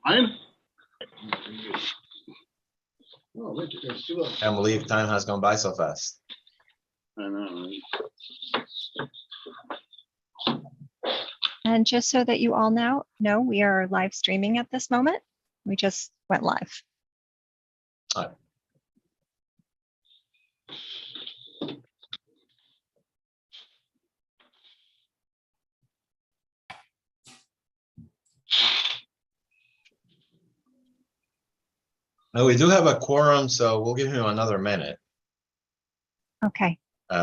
Time? Oh, look, there's two of them. Can't believe time has gone by so fast. I know, right? And just so that you all now know, we are live streaming at this moment. We just went live. All right. No, we do have a quorum, so we'll give him another minute. Okay. We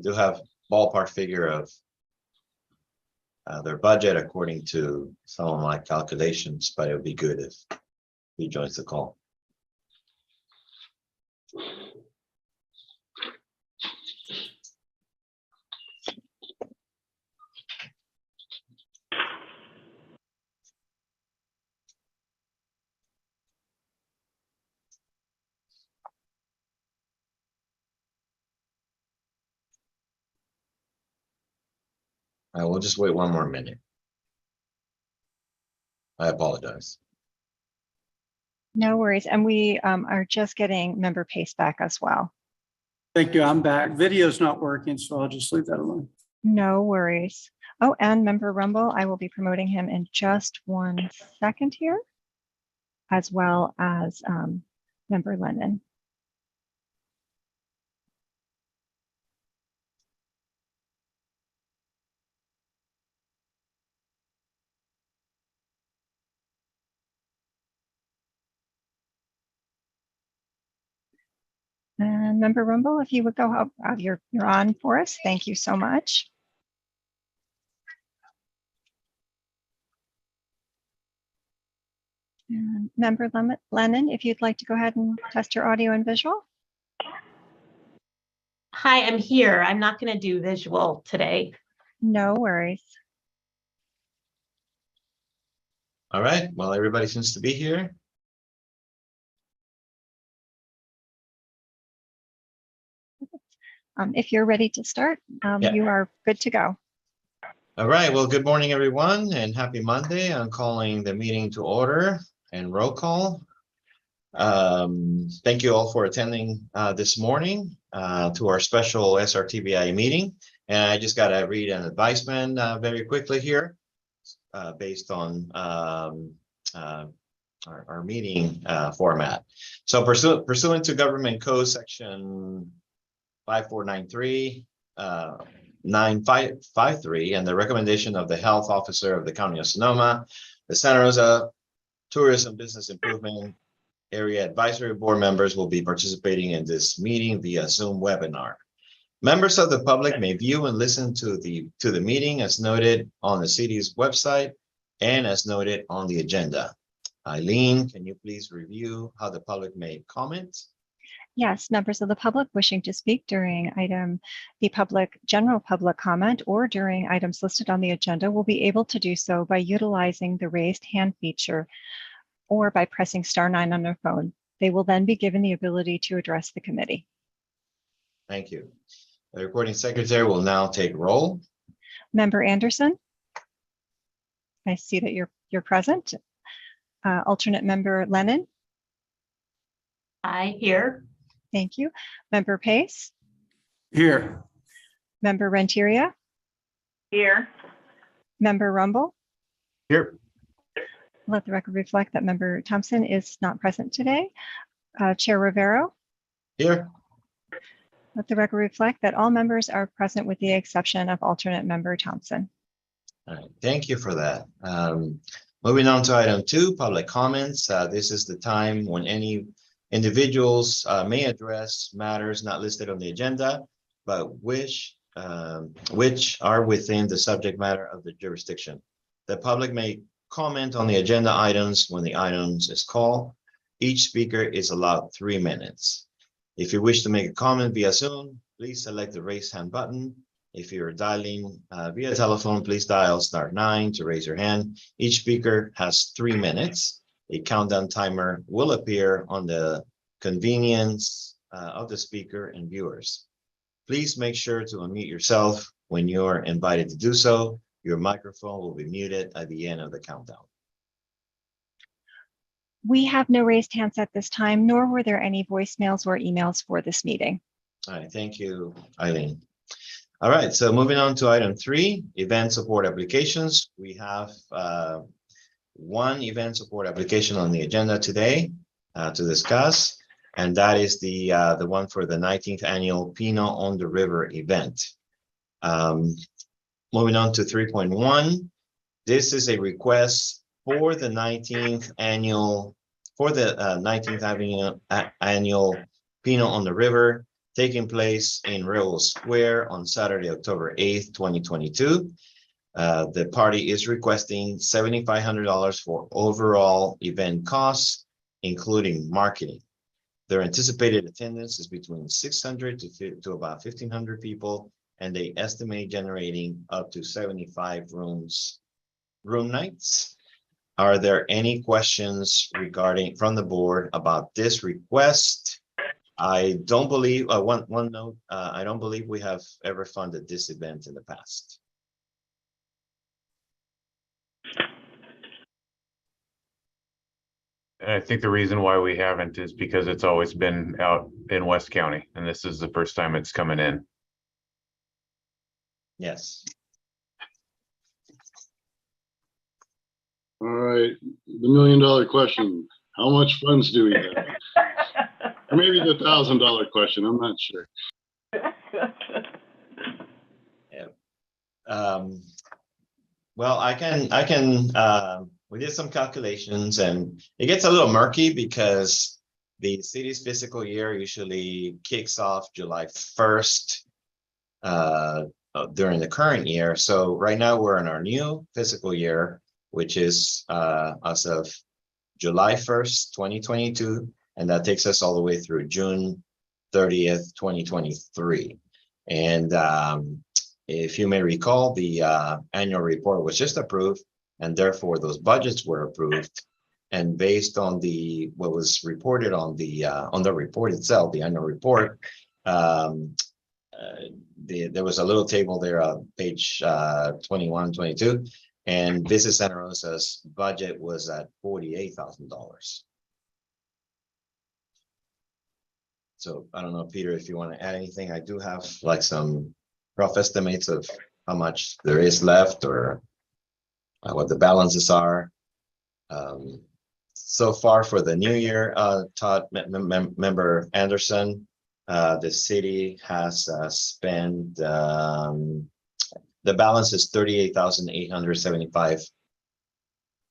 do have ballpark figure of their budget according to some of my calculations, but it would be good if he joins the call. All right, we'll just wait one more minute. I apologize. No worries. And we are just getting member Pace back as well. Thank you. I'm back. Video's not working, so I'll just leave that alone. No worries. Oh, and member Rumble, I will be promoting him in just 1 second here, as well as member Lennon. And member Rumble, if you would go up, you're on for us. Thank you so much. And member Lennon, if you'd like to go ahead and test your audio and visual. Hi, I'm here. I'm not going to do visual today. No worries. All right, well, everybody seems to be here. If you're ready to start, Yeah. you are good to go. All right, well, good morning, everyone, and happy Monday. I'm calling the meeting to order and roll call. Thank you all for attending this morning to our special SRTBI meeting. And I just got to read an advisement very quickly here based on our meeting format. So pursuant to Government Code Section 5493, 9553, and the recommendation of the health officer of the County of Sonoma, the Santa Rosa Tourism Business Improvement Area Advisory Board members will be participating in this meeting via Zoom webinar. Members of the public may view and listen to the meeting as noted on the city's website and as noted on the agenda. Eileen, can you please review how the public may comment? Yes, members of the public wishing to speak during the general public comment or during items listed on the agenda will be able to do so by utilizing the raised hand feature or by pressing *9 on their phone. They will then be given the ability to address the committee. Thank you. The recording secretary will now take roll. Member Anderson, I see that you're present. Alternate member Lennon. Hi, here. Thank you. Member Pace. Here. Member Renteria. Here. Member Rumble. Here. Let the record reflect that member Thompson is not present today. Chair Rivero. Here. Let the record reflect that all members are present with the exception of alternate member Thompson. All right, thank you for that. Moving on to item 2, public comments. This is the time when any individuals may address matters not listed on the agenda, but which are within the subject matter of the jurisdiction. The public may comment on the agenda items when the items is called. Each speaker is allowed 3 minutes. If you wish to make a comment via Zoom, please select the raise hand button. If you're dialing via telephone, please dial *9 to raise your hand. Each speaker has 3 minutes. A countdown timer will appear on the convenience of the speaker and viewers. Please make sure to unmute yourself when you're invited to do so. Your microphone will be muted at the end of the countdown. We have no raised hands at this time, nor were there any voicemails or emails for this meeting. All right, thank you, Eileen. All right, so moving on to item 3, event support applications. We have one event support application on the agenda today to discuss, and that is the one for the 19th annual Pinot on the River event. Moving on to 3.1, this is a request for the 19th annual annual Pinot on the River, taking place in Railroad Square on Saturday, October 8th, 2022. The party is requesting $7,500 for overall event costs, including marketing. Their anticipated attendance is between 600 to about 1,500 people, and they estimate generating up to 75 room nights. Are there any questions from the board about this request? I don't believe, one note, I don't believe we have ever funded this event in the past. I think the reason why we haven't is because it's always been out in West County, and this is the first time it's coming in. Yes. All right, the $1,000,000 question, how much funds do we have? Or maybe the $1,000 question, I'm not sure. Well, we did some calculations, and it gets a little murky because the city's fiscal year usually kicks off July 1st during the current year. So right now we're in our new fiscal year, which is as of July 1st, 2022, and that takes us all the way through June 30th, 2023. And if you may recall, the annual report was just approved, and therefore those budgets were approved. And based on what was reported on the report itself, the annual report, there was a little table there on page 21, 22, and Business Santa Rosa's budget was at $48,000. So I don't know, Peter, if you want to add anything. I do have like some rough estimates of how much there is left, or what the balances are. So far for the new year, Todd, member Anderson, the city has spent, the balance is $38,875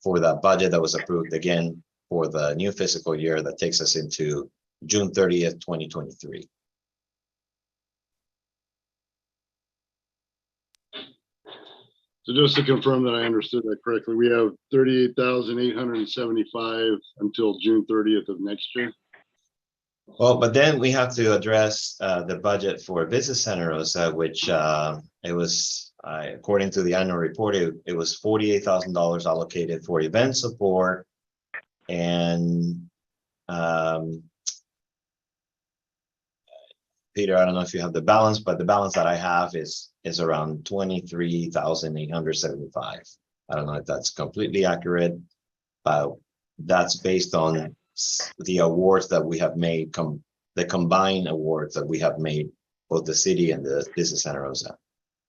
for the budget that was approved again for the new fiscal year that takes us into June 30th, 2023. So just to confirm that I understood that correctly, we have $38,875 until June 30th of next year. Well, but then we have to address the budget for Business Santa Rosa, which it was, according to the annual report, it was $48,000 allocated for event support, and Peter, I don't know if you have the balance, but the balance that I have is around $23,875. I don't know if that's completely accurate, but that's based on the awards that we have made, the combined awards that we have made, both the city and the Business Santa Rosa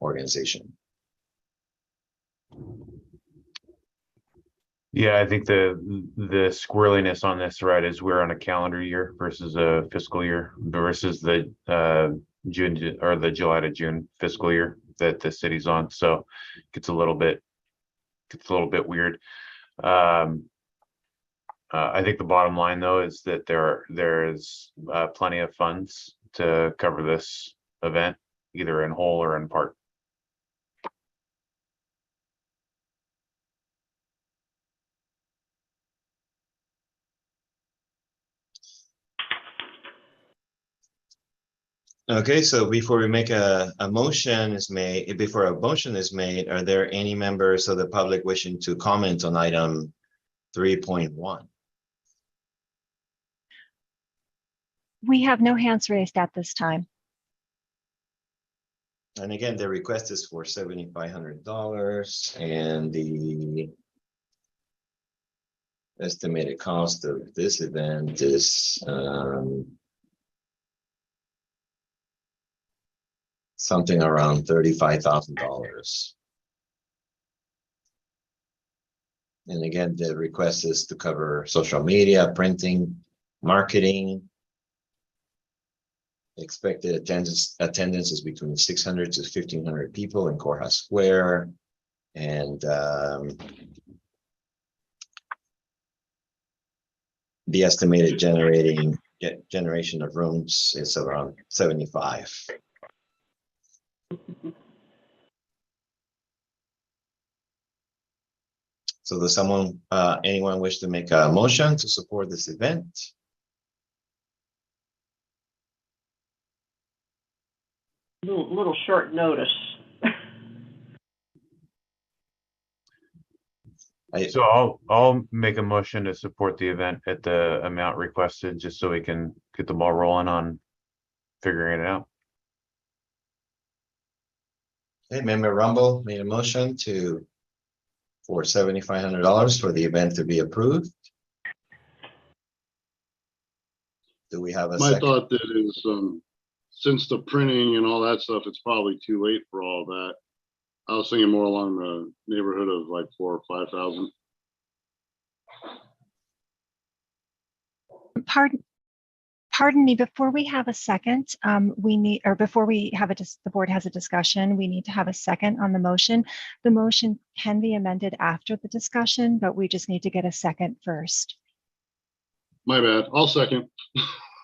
organization. Yeah, I think the squirreliness on this, right, is we're on a calendar year versus a fiscal year versus the June or the July to June fiscal year that the city's on. So it gets a little bit weird. I think the bottom line, though, is that there is plenty of funds to cover this event, either in whole or in part. Okay, so before we make a motion is made, are there any members of the public wishing to comment on item 3.1? We have no hands raised at this time. And again, the request is for $7,500 and the estimated cost of this event is something around $35,000. And again, the request is to cover social media, printing, marketing. Expected attendance is between 600 to 1,500 people in Courthouse Square. And the estimated generation of rooms is around 75. So does anyone wish to make a motion to support this event? Little short notice. So I'll make a motion to support the event at the amount requested, just so we can get the ball rolling on figuring it out. Okay, Member Rumble made a motion for $7,500 for the event to be approved. Do we have a My second? thought that is, since the printing and all that stuff, it's probably too late for all that. I was thinking more along the neighborhood of like 4,000 or 5,000. Pardon me, before we have a second, before we have the board has a discussion, we need to have a second on the motion. The motion can be amended after the discussion, but we just need to get a second first. My bad. I'll second.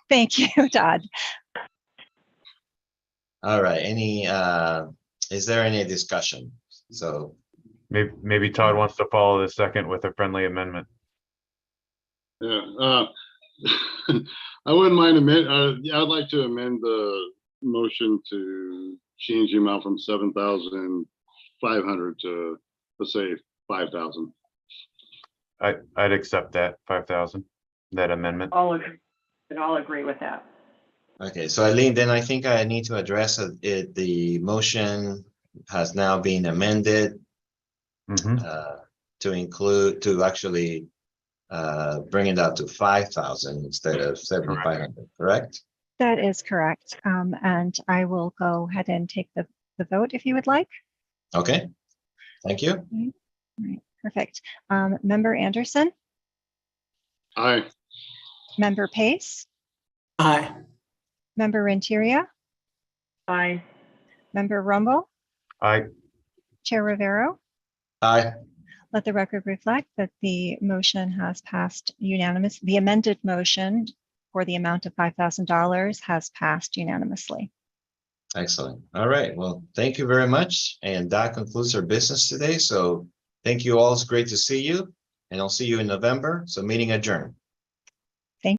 Thank you, Todd. All right, is there any discussion? So Maybe Todd wants to follow the second with a friendly amendment. Yeah. I wouldn't mind I'd like to amend the motion to change the amount from 7,500 to, let's say, 5,000. I'd accept that 5,000, that amendment. I'll agree with that. okay, so Eileen, then I think I need to address it. The motion has now been amended to actually bring it up to 5,000 instead of 7,500, correct? That is correct. And I will go ahead and take the vote if you would like. Okay, thank you. All right, perfect. Member Anderson, Aye. Member Pace, Aye. Member Renteria, Aye. Member Rumble, Chair Rivero. Aye. Let the record reflect that the motion has passed unanimously. The amended motion for the amount of $5,000 has passed unanimously. Excellent. All right. Well, thank you very much. And that concludes our business today. So thank you all. It's great to see you. And I'll see you in November. So meeting adjourned.